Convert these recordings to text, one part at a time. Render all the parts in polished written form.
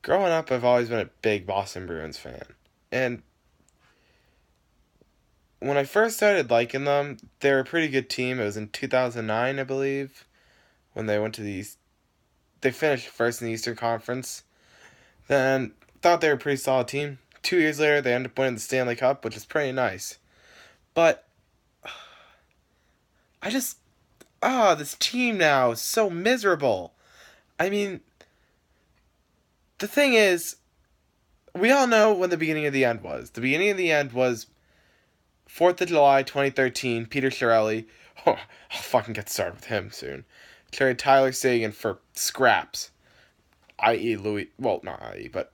growing up, I've always been a big Boston Bruins fan. And when I first started liking them, they were a pretty good team. It was in 2009, I believe, when they went to the East. They finished first in the Eastern Conference. Then thought they were a pretty solid team. 2 years later, they ended up winning the Stanley Cup, which is pretty nice. But I just, this team now is so miserable. I mean, the thing is, we all know when the beginning of the end was. The beginning of the end was 4th of July, 2013, Peter Chiarelli. Oh, I'll fucking get started with him soon. Traded Tyler Seguin for scraps. I.e. Louis, well, not I.e., but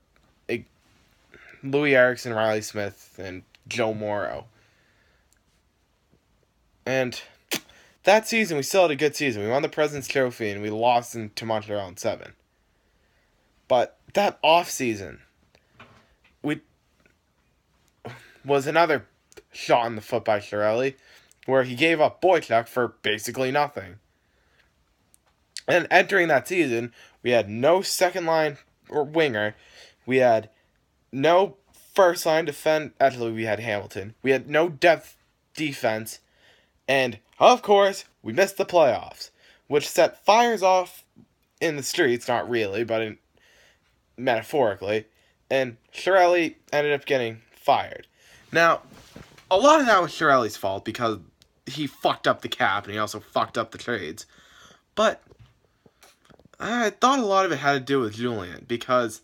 Louis Erickson, Riley Smith, and Joe Morrow. And that season, we still had a good season. We won the President's Trophy, and we lost to Montreal in 7. But that off-season, was another shot in the foot by Chiarelli, where he gave up Boychuk for basically nothing. And entering that season, we had no second line or winger. We had no first line defense. Actually, we had Hamilton. We had no depth defense. And, of course, we missed the playoffs, which set fires off in the streets. Not really, but metaphorically. And Chiarelli ended up getting fired. Now, a lot of that was Chiarelli's fault because he fucked up the cap and he also fucked up the trades. But I thought a lot of it had to do with Julien because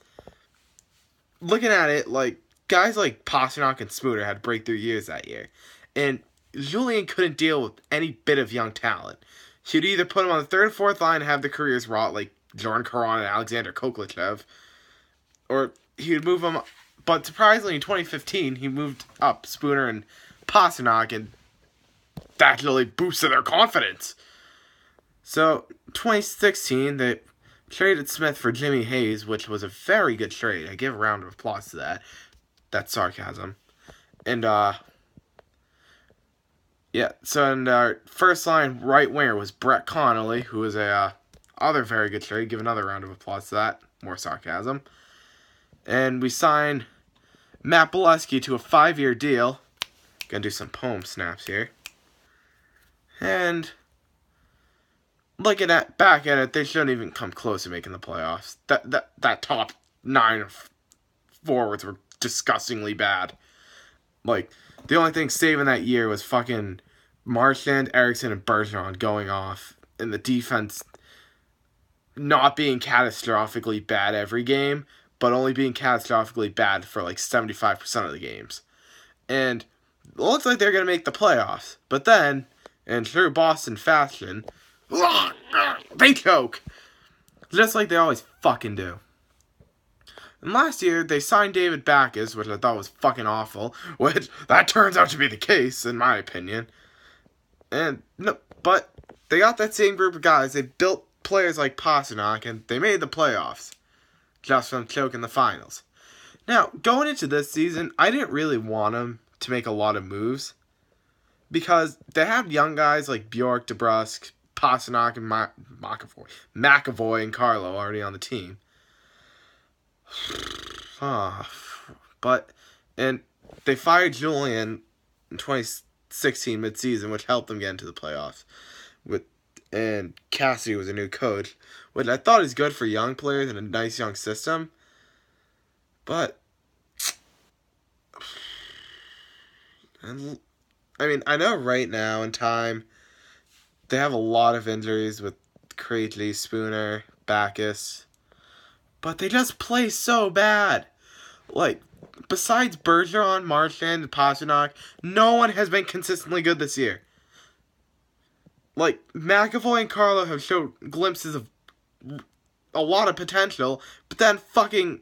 looking at it, like, guys like Pastrnak and Spooner had breakthrough years that year. And Julien couldn't deal with any bit of young talent. He'd either put him on the 3rd or 4th line and have the careers rot like Jordan Caron and Alexander Koklachev, or he would move him. But surprisingly, in 2015, he moved up Spooner and Pastrnak, and that really boosted their confidence. So, 2016, they traded Smith for Jimmy Hayes, which was a very good trade. I give a round of applause to that. That's sarcasm. And, and our first line right winger was Brett Connolly, who was a other very good trade. Give another round of applause to that. More sarcasm. And we signed Matt Bolesky to a 5-year deal. Gonna do some poem snaps here. And looking back at it, they shouldn't even come close to making the playoffs. That top 9 forwards were disgustingly bad. Like, the only thing saving that year was fucking Marchand, Erickson, and Bergeron going off, and the defense not being catastrophically bad every game, but only being catastrophically bad for like 75% of the games. And it looks like they're going to make the playoffs. But then, in true Boston fashion, they choke. Just like they always fucking do. And last year, they signed David Backes, which I thought was fucking awful. Which, that turns out to be the case, in my opinion. And, no, but they got that same group of guys. They built players like Pastrnak, and they made the playoffs. Just from choking the finals. Now, going into this season, I didn't really want them to make a lot of moves. Because they have young guys like Bjork, DeBrusk, Pastrnak, and McAvoy and Carlo already on the team. And they fired Julien in 2016 midseason, which helped them get into the playoffs. And Cassidy was a new coach, which I thought is good for young players and a nice young system. But, I know right now in time, they have a lot of injuries with Krejci, Spooner, Backes, but they just play so bad. Like, besides Bergeron, Marchand, and Pastrnak, no one has been consistently good this year. Like, McAvoy and Carlo have showed glimpses of a lot of potential, but then fucking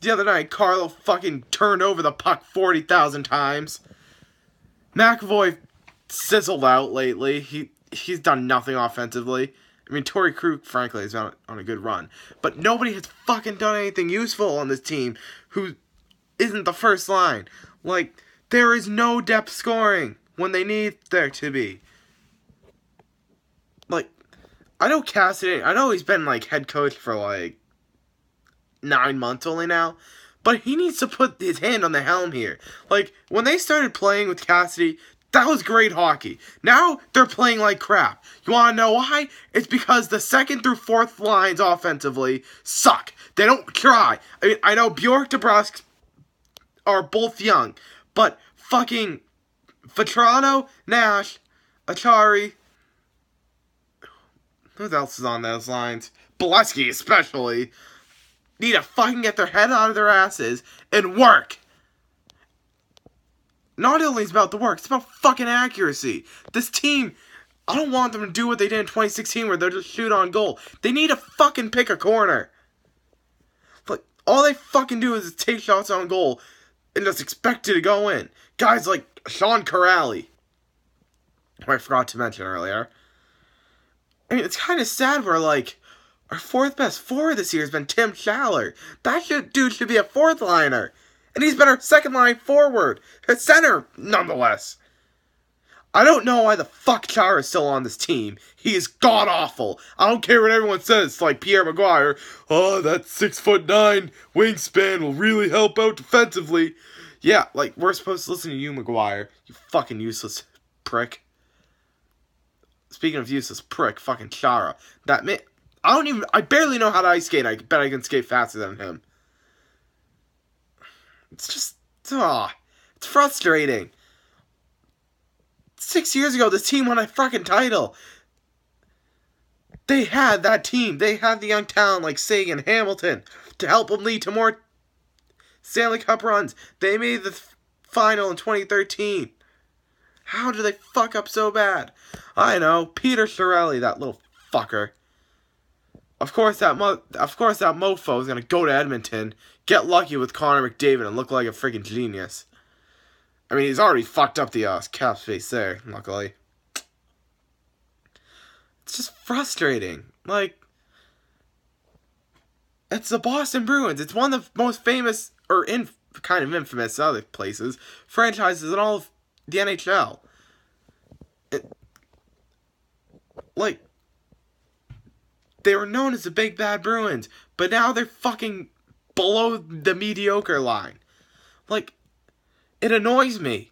the other night, Carlo fucking turned over the puck 40,000 times. McAvoy sizzled out lately. He's done nothing offensively. I mean, Torrey Krug, frankly, is on a good run. But nobody has fucking done anything useful on this team who isn't the first line. Like, there is no depth scoring when they need there to be. Like, I know Cassidy, I know he's been, like, head coach for, like, 9 months only now. But he needs to put his hand on the helm here. Like, when they started playing with Cassidy, that was great hockey. Now, they're playing like crap. You want to know why? It's because the second through fourth lines offensively suck. They don't try. I mean, I know Bjork, DeBrusk are both young, but fucking Vetrano, Nash, Achari, who else is on those lines? Bolesky especially, need to fucking get their head out of their asses and work. Not only is it about the work, it's about fucking accuracy. This team, I don't want them to do what they did in 2016 where they're just shoot on goal. They need to fucking pick a corner. Like, all they fucking do is take shots on goal and just expect it to go in. Guys like Sean Corrali, who I forgot to mention earlier. I mean, it's kind of sad where, like, our fourth best forward this year has been Tim Schaller. That dude should be a fourth liner. And he's been our second line forward. A center, nonetheless. I don't know why the fuck Chara is still on this team. He is god-awful. I don't care what everyone says, like Pierre Maguire. Oh, that 6'9" wingspan will really help out defensively. Yeah, like, we're supposed to listen to you, Maguire. You fucking useless prick. Speaking of useless prick, fucking Chara. That man, I barely know how to ice skate. I bet I can skate faster than him. It's just, it's frustrating. 6 years ago, this team won a fucking title. They had that team. They had the young talent like Sagan, Hamilton, to help them lead to more Stanley Cup runs. They made the final in 2013. How did they fuck up so bad? I know, Peter Chiarelli, that little fucker. Of course that mofo is gonna go to Edmonton, get lucky with Connor McDavid, and look like a freaking genius. I mean, he's already fucked up the cap space there, luckily. It's just frustrating. Like, it's the Boston Bruins. It's one of the most famous, or kind of infamous other places, franchises in all of the NHL. Like, they were known as the Big Bad Bruins, but now they're fucking below the mediocre line. Like, it annoys me.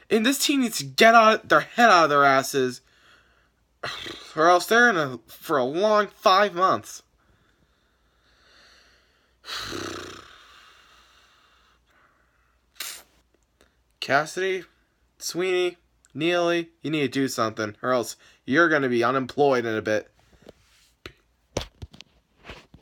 And this team needs to get their head out of their asses, or else they're for a long 5 months. Cassidy, Sweeney, Neely, you need to do something, or else you're going to be unemployed in a bit.